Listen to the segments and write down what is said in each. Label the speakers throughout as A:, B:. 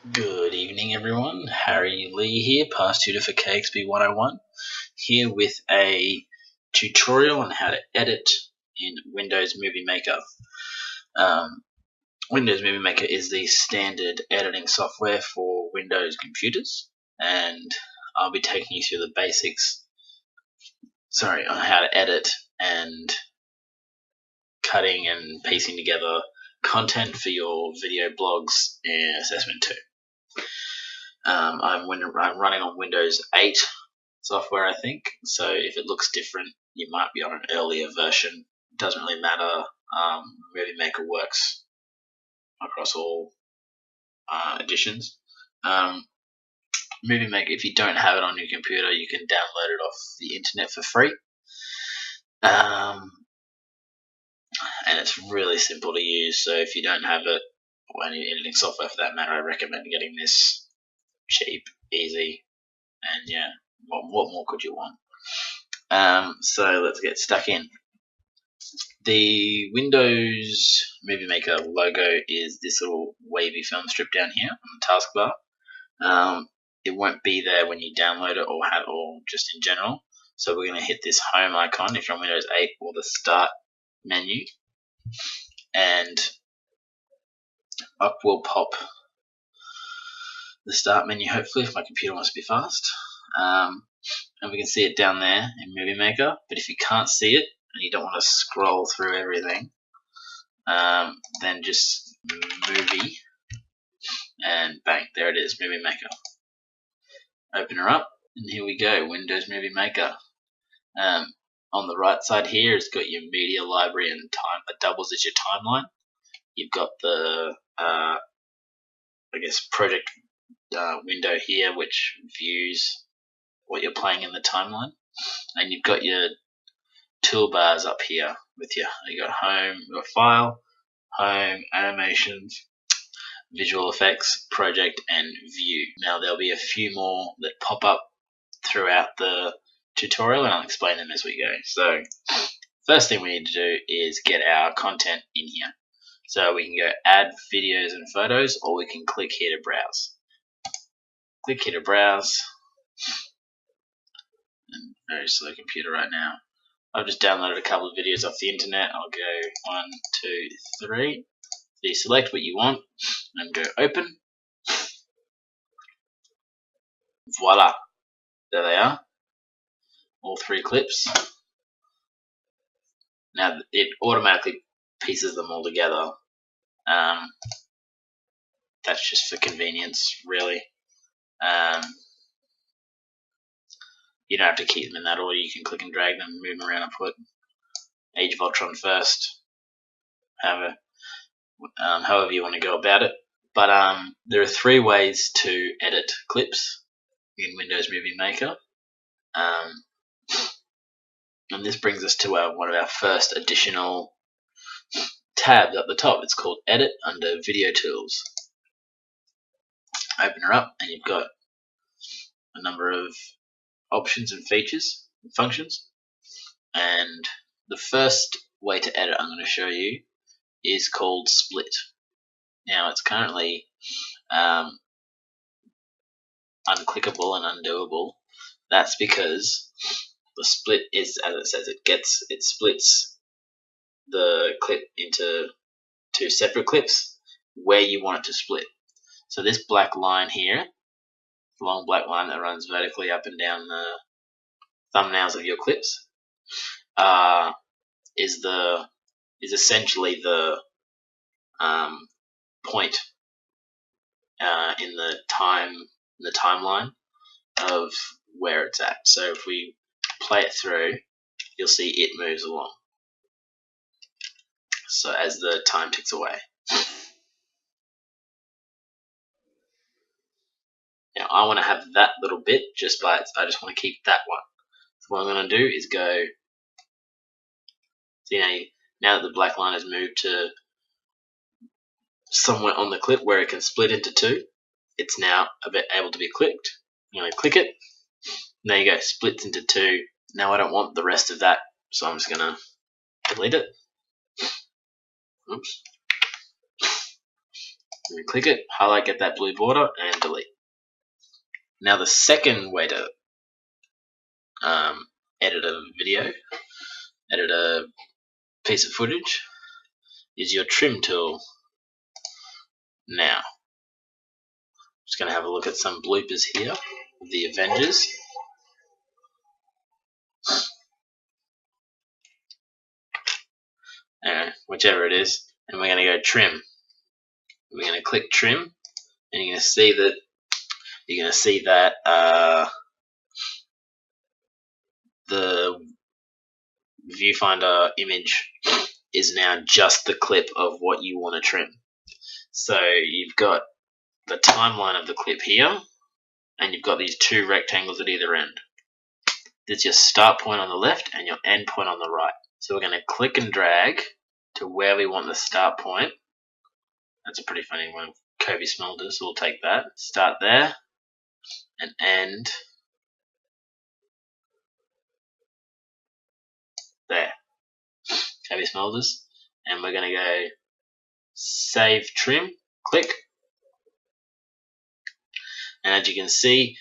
A: Good evening, everyone. Harry Lee here, past tutor for KXB101, here with a tutorial on how to edit in Windows Movie Maker. Windows Movie Maker is the standard editing software for Windows computers, and I'll be taking you through the basics, on how to edit and cutting and piecing together content for your video blogs and assessment 2. I'm running on Windows 8 software, I think, so if it looks different, you might be on an earlier version. It doesn't really matter. Movie Maker works across all editions. Movie Maker, if you don't have it on your computer, you can download it off the internet for free. And it's really simple to use, so if you don't have it, or any editing software for that matter, I recommend getting this. Cheap, easy, and yeah, what more could you want? So let's get stuck in. The Windows Movie Maker logo is this little wavy film strip down here on the taskbar. It won't be there when you download it or just in general. So we're going to hit this home icon if you're on Windows 8 or the start menu, and up will pop the start menu, hopefully, if my computer wants to be fast. And we can see it down there in Movie Maker, but if you can't see it and you don't want to scroll through everything, then just Movie, and bang, there it is, Movie Maker. Open her up, and here we go, Windows Movie Maker. On the right side here, it's got your media library and time. It doubles as your timeline. You've got the, project window here, which views what you're playing in the timeline, and you've got your toolbars up here with you got home, you've got file, home, animations, visual effects, project, and view. Now there'll be a few more that pop up throughout the tutorial, and I'll explain them as we go. So first thing we need to do is get our content in here. So we can go add videos and photos, or we can click here to browse. Click here to browse. And very slow computer right now. I've just downloaded a couple of videos off the internet. I'll go 1, 2, 3. So you select what you want and go open. Voila. There they are. All 3 clips. Now it automatically pieces them all together. That's just for convenience, really. You don't have to keep them in that order. You can click and drag them, move them around, and put Age of Ultron first. However you want to go about it. But there are 3 ways to edit clips in Windows Movie Maker. And this brings us to one of our first additional tabs up the top. It's called Edit under Video Tools. Open her up, and you've got a number of options and features and functions. And the first way to edit I'm going to show you is called Split. Now it's currently unclickable and undoable. That's because the split is, as it says, it splits the clip into 2 separate clips where you want it to split. So this black line here, the long black line that runs vertically up and down the thumbnails of your clips, is essentially the point in the timeline of where it's at. So if we play it through, you'll see it moves along. So as the time ticks away. Now I want to have that little bit I just want to keep that one. So what I'm going to do is go. See now that the black line has moved to somewhere on the clip where it can split into 2, it's now able to be clicked. I'm going to click it. And there you go, splits into 2. Now I don't want the rest of that, so I'm just going to delete it. Oops. So we click it, highlight, get that blue border, and delete. Now the second way to edit a video, edit a piece of footage, is your trim tool. Now, I'm just going to have a look at some bloopers here of the Avengers. Whichever it is, and we're going to go trim. We're going to click trim, and you're going to see that the viewfinder image is now just the clip of what you want to trim. So you've got the timeline of the clip here, and you've got these two rectangles at either end. There's your start point on the left and your end point on the right. So we're going to click and drag to where we want the start point. That's a pretty funny one. Kobe Smulders, so we'll take that. Start there and end there. Kobe Smulders. And we're going to go save trim, click. And as you can see,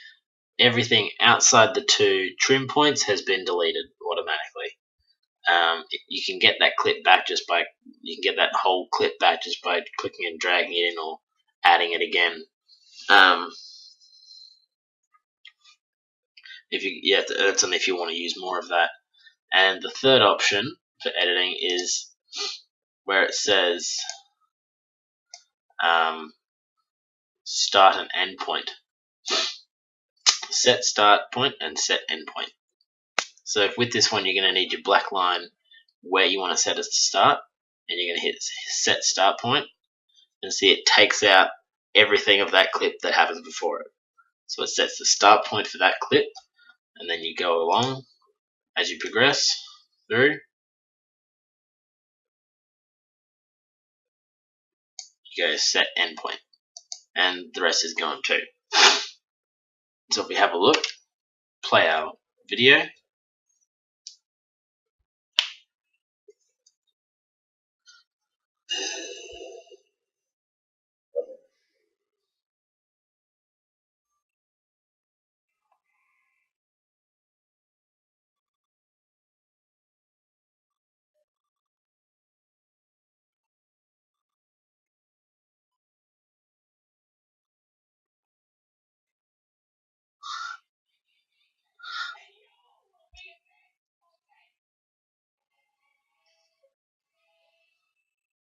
A: everything outside the two trim points has been deleted automatically. You can get that clip back just by that whole clip back just by clicking and dragging it in or adding it again. That's if you want to use more of that. And the third option for editing is where it says start and end point. Set start point and set end point. So with this one, you're going to need your black line where you want to set it to start, and you're going to hit set start point, and see it takes out everything of that clip that happens before it. So it sets the start point for that clip, and then you go along as you progress through. You go set end point, and the rest is gone too. So if we have a look, play our video.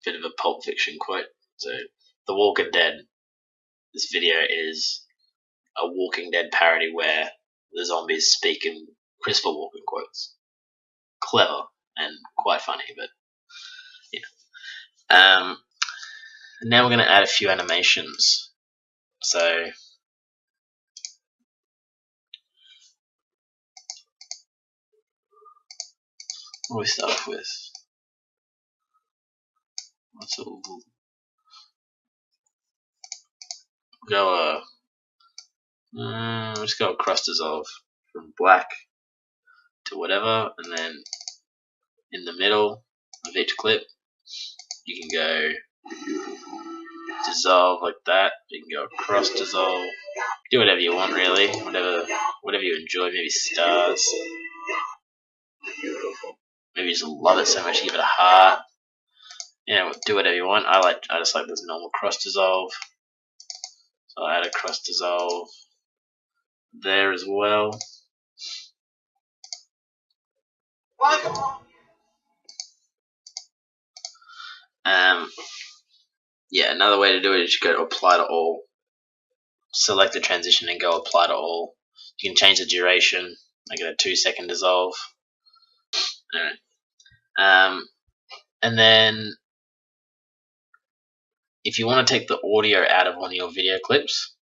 A: Bit of a Pulp Fiction quote. So, The Walking Dead. This video is a Walking Dead parody where the zombies speak in Christopher Walken quotes. Clever and quite funny, but you know. Now we're going to add a few animations. So what do we start off with? Let's go cross dissolve from black to whatever, and then in the middle of each clip you can go dissolve like that. You can go cross dissolve. Do whatever you want, really. Whatever you enjoy. Maybe stars. Maybe you just love it so much you give it a heart. Do whatever you want. I just like this normal cross dissolve. So I'll add a cross dissolve there as well. Another way to do it is you go to apply to all. Select the transition and go apply to all. You can change the duration, make it a 2-second dissolve. Alright. And then if you want to take the audio out of one of your video clips,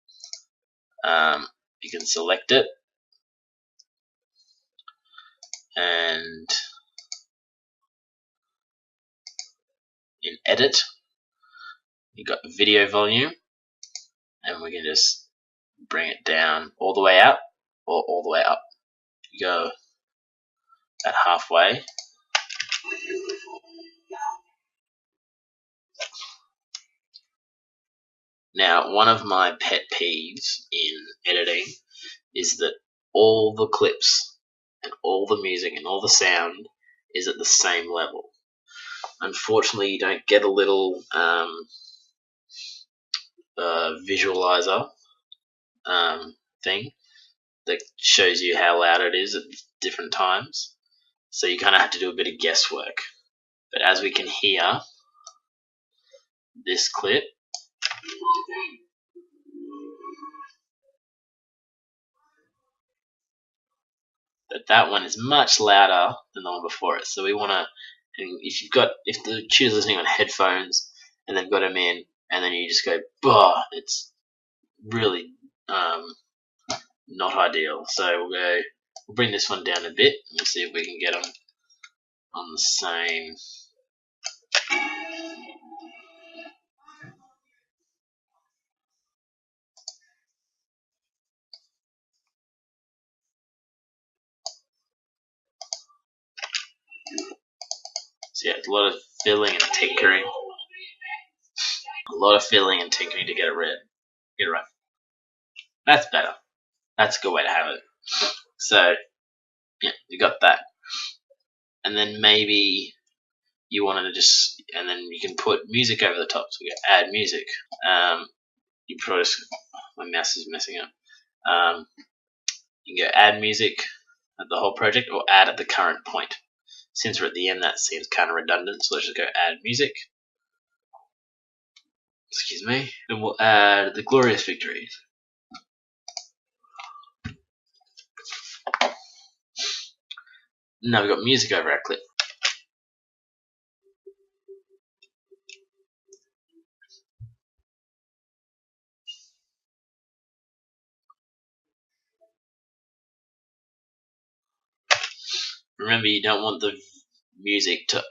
A: you can select it, and in edit you got video volume, and we can just bring it down all the way out or all the way up. You go at halfway. Now, one of my pet peeves in editing is that all the clips and all the music and all the sound is at the same level. Unfortunately, you don't get a little visualizer thing that shows you how loud it is at different times. So you kind of have to do a bit of guesswork. But as we can hear, this clip that one is much louder than the one before it. So we want to, if the tutor's listening on headphones and they've got them in, and then you just go, bah, it's really not ideal. So we'll bring this one down a bit and we'll see if we can get them on the same. So yeah, it's a lot of fiddling and tinkering. A lot of fiddling and tinkering to get it right. That's better. That's a good way to have it. So yeah, you got that. And then maybe you wanted to and then you can put music over the top. So we go add music. You probably my mouse is messing up. You can go add music at the whole project or add at the current point. Since we're at the end, that seems kind of redundant, so let's just go add music. Excuse me. And we'll add the Glorious Victories. Now we've got music over our clip. Remember, you don't want the music to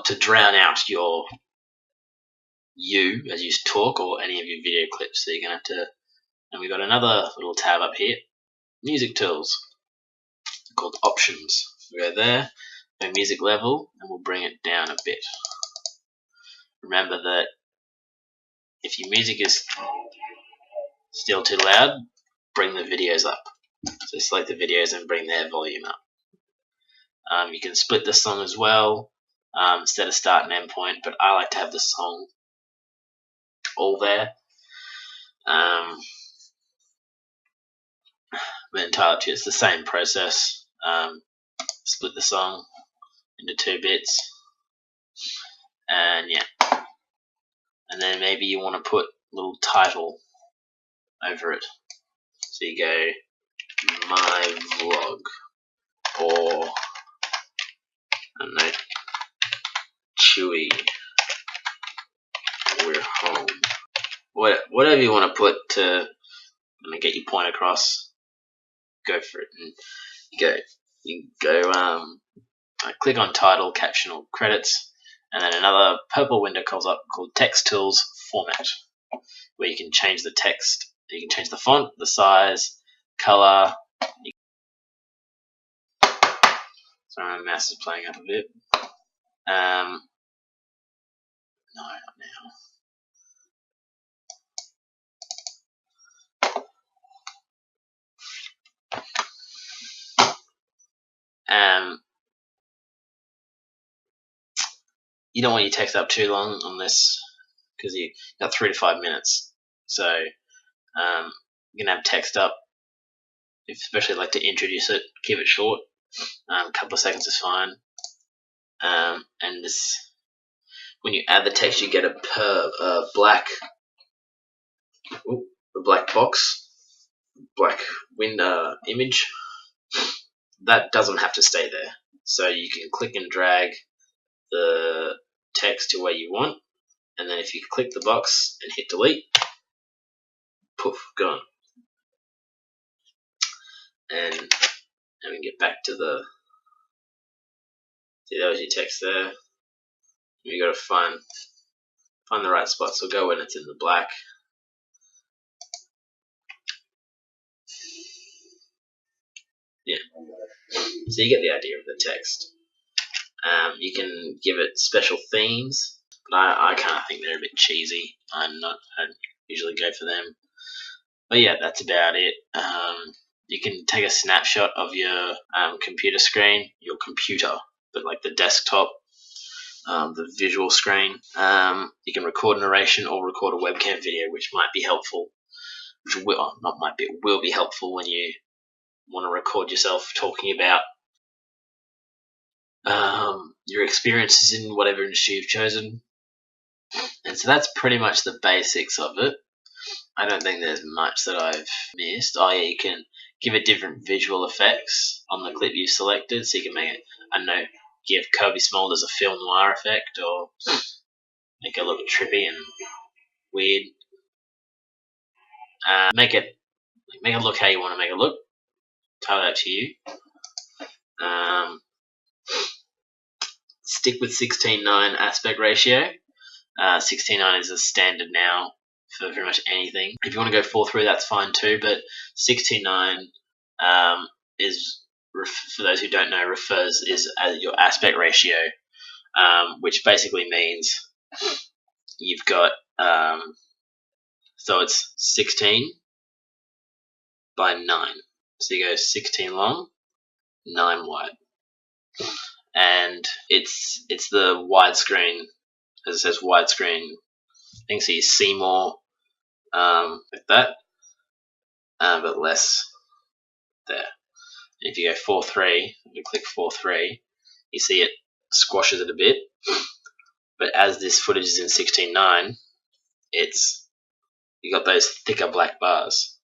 A: to drown out you as you talk or any of your video clips. So you're gonna have to. And we've got another little tab up here, music tools, called options. We go there, go music level, and we'll bring it down a bit. Remember that if your music is still too loud, bring the videos up. So select the videos and bring their volume up. You can split the song as well instead of start and end point, but I like to have the song all there. But entirely it's the same process. Split the song into 2 bits, and yeah, and then maybe you want to put a little title over it. So you go my vlog, or I don't know, Chewy, we're home. Whatever you want to put to get your point across, go for it. And you go click on title, caption, or credits, and then another purple window comes up called Text Tools Format, where you can change the text. You can change the font, the size, color. Sorry, my mouse is playing up a bit. No, not now. You don't want your text up too long on this because you got 3 to 5 minutes. So you're gonna have text up. If especially like to introduce it, keep it short. A couple of seconds is fine. And this, when you add the text, you get a black box, black window image. That doesn't have to stay there. So you can click and drag the text to where you want, and then if you click the box and hit delete, poof, gone. And we can get back to the. See, that was your text there. You got to find the right spot. So go when it's in the black. Yeah. So you get the idea of the text. You can give it special themes. but I kind of think they're a bit cheesy. I usually go for them. But yeah, that's about it. You can take a snapshot of your computer screen, your computer, but like the desktop, the visual screen. You can record narration or record a webcam video, which might be helpful. Which will be helpful when you want to record yourself talking about your experiences in whatever industry you've chosen. And so that's pretty much the basics of it. I don't think there's much that I've missed. Oh yeah, you can give it different visual effects on the clip you've selected, so you can make it, I don't know, give Kobe Smulders a film noir effect, or make it look trippy and weird. Make it look how you want to make it look. Totally up to you. Stick with 16:9 aspect ratio. 16:9 is a standard now for pretty much anything. If you want to go 4:3, that's fine too, but 16:9 is, for those who don't know, is your aspect ratio, which basically means you've got so it's 16 by 9. So you go 16 long, 9 wide, and it's the widescreen, as it says, widescreen thing. So you see more like that, but less there. And if you go 4:3, you click 4:3, you see it squashes it a bit. But as this footage is in 16:9, you got those thicker black bars.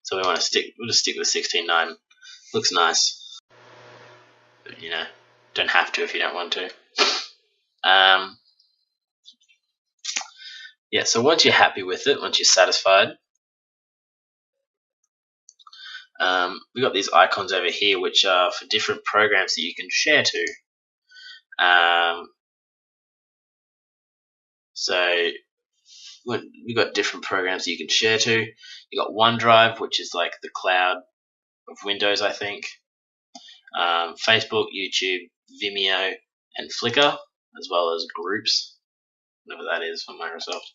A: So we'll just stick with 16:9. Looks nice, but don't have to if you don't want to. Yeah, so once you're happy with it, once you're satisfied, we've got these icons over here, which are for different programs that you can share to. So we've got different programs that you can share to. You got OneDrive, which is like the cloud of Windows, I think. Facebook, YouTube, Vimeo, and Flickr, as well as Groups, whatever that is for Microsoft.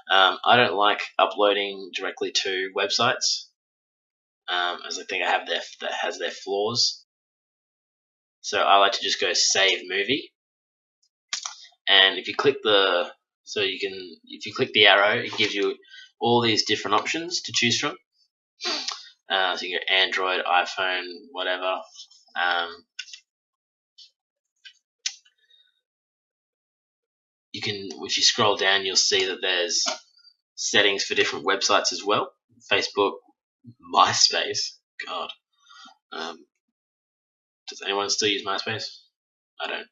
A: I don't like uploading directly to websites, as I think that has their flaws. So I like to just go Save Movie, and if you click the arrow, it gives you all these different options to choose from. So you can go Android, iPhone, whatever. If you scroll down, you'll see that there's settings for different websites as well. Facebook, MySpace, God. Does anyone still use MySpace? I don't.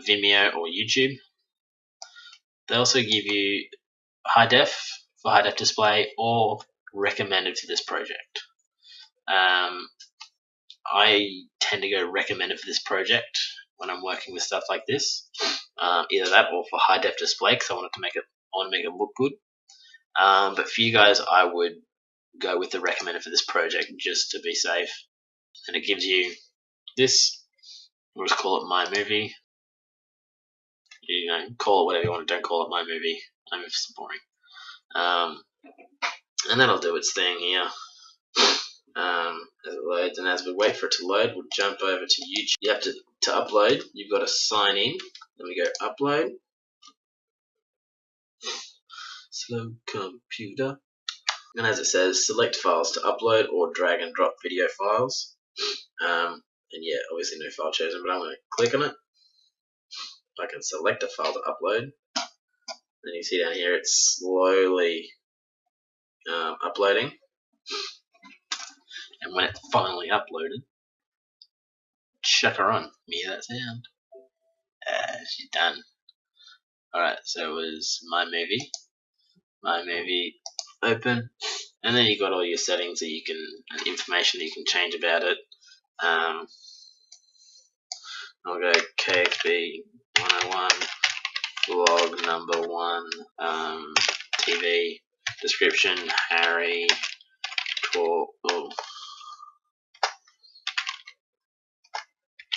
A: Vimeo or YouTube. They also give you high def for high def display or recommended for this project. I tend to go recommended for this project when I'm working with stuff like this. Either that or for high def display, because I want to make it look good. But for you guys, I would go with the recommended for this project just to be safe. And it gives you this. We'll just call it My Movie. Call it whatever you want. Don't call it My Movie. My Movie's boring. And that'll do its thing here. As it loads, and as we wait for it to load, we'll jump over to YouTube. You have to upload, you've got to sign in. Then we go upload. Slow computer. And as it says, select files to upload or drag and drop video files. And yeah, obviously no file chosen, but I'm going to click on it. I can select a file to upload. Then you see down here it's slowly uploading. And when it's finally uploaded, chuck her on. Hear that sound? She's done. Alright, so it was My Movie, open, and then you got all your settings that and information that you can change about it. I'll go KXB101, vlog number 1, TV, description, Harry,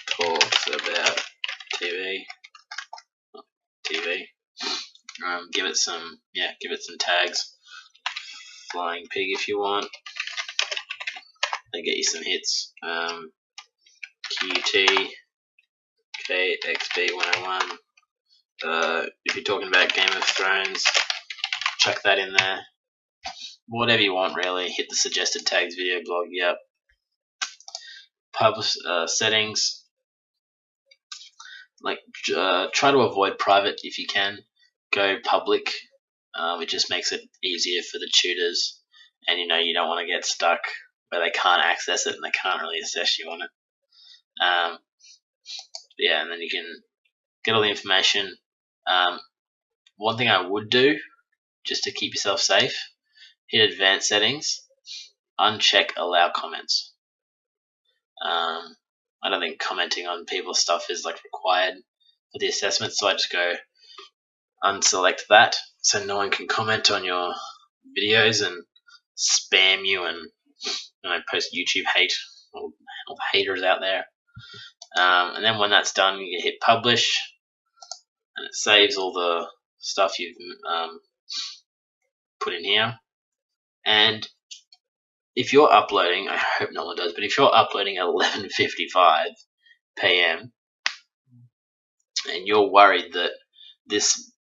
A: talks about TV, Give it some tags. Flying pig if you want. Then get you some hits. QUT, KXB101. If you're talking about Game of Thrones, chuck that in there. Whatever you want, really. Hit the suggested tags video blog. Yep. Publish settings. Try to avoid private if you can. Go public. It just makes it easier for the tutors, and you don't want to get stuck where they can't access it and they can't really assess you on it. And then you can get all the information. One thing I would do, just to keep yourself safe, hit advanced settings, uncheck allow comments. I don't think commenting on people's stuff is required for the assessment, so I just go unselect that so no one can comment on your videos and spam you and post YouTube hate, all the haters out there. And then when that's done, you hit publish, and it saves all the stuff you've put in here. And if you're uploading, I hope no one does, but if you're uploading at 11:55 p.m. and you're worried that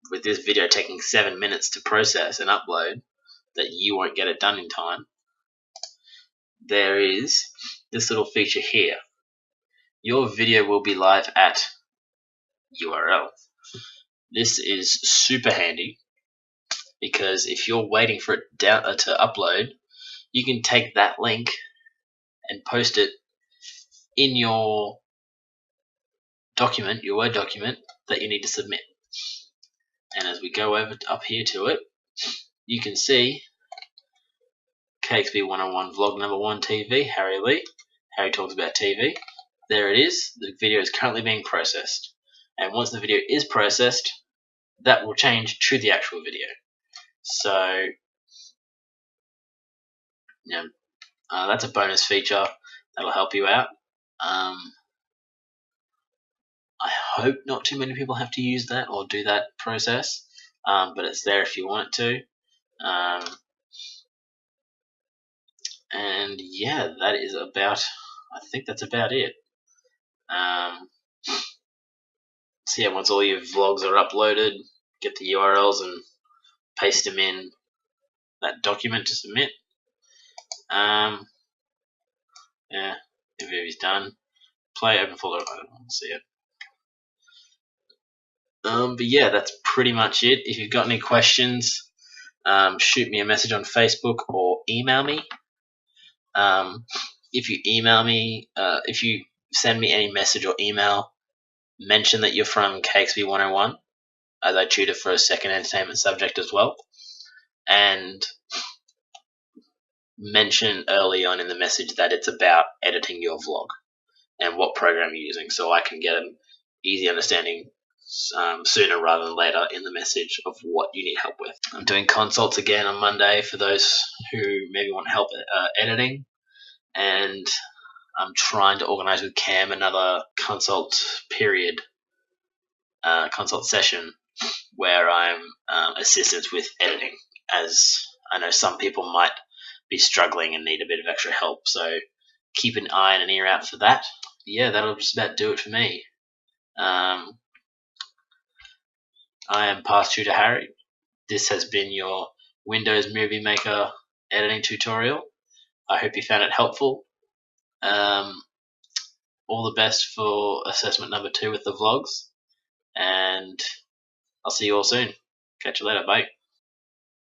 A: with this video taking 7 minutes to process and upload, that you won't get it done in time, there is this little feature here. Your video will be live at URL. This is super handy because if you're waiting for it to upload, you can take that link and post it in your document, your Word document that you need to submit. And as we go up here to it, you can see KXB101 vlog number 1 TV, Harry Lee. Harry talks about TV. There it is. The video is currently being processed. And once the video is processed, that will change to the actual video. So, that's a bonus feature that'll help you out. I hope not too many people have to use that or do that process, but it's there if you want it to. And yeah, that is about, I think that's about it. So yeah, once all your vlogs are uploaded, get the URLs and paste them in that document to submit. Yeah, the video's done. Play, open folder, I don't want to see it. But yeah, that's pretty much it. If you've got any questions, shoot me a message on Facebook or email me. If you email me, if you send me any message or email, mention that you're from KXB101, as I tutor for a second entertainment subject as well, and mention early on in the message that it's about editing your vlog and what program you're using, so I can get an easy understanding sooner rather than later in the message of what you need help with. I'm doing consults again on Monday for those who maybe want help editing, and I'm trying to organize with Cam another consult session where I'm assistance with editing, as I know some people might be struggling and need a bit of extra help, so keep an eye and an ear out for that. Yeah, that'll just about do it for me. I am Past Tutor Harry. This has been your Windows Movie Maker editing tutorial. I hope you found it helpful. All the best for assessment number 2 with the vlogs, and I'll see you all soon. Catch you later. Bye.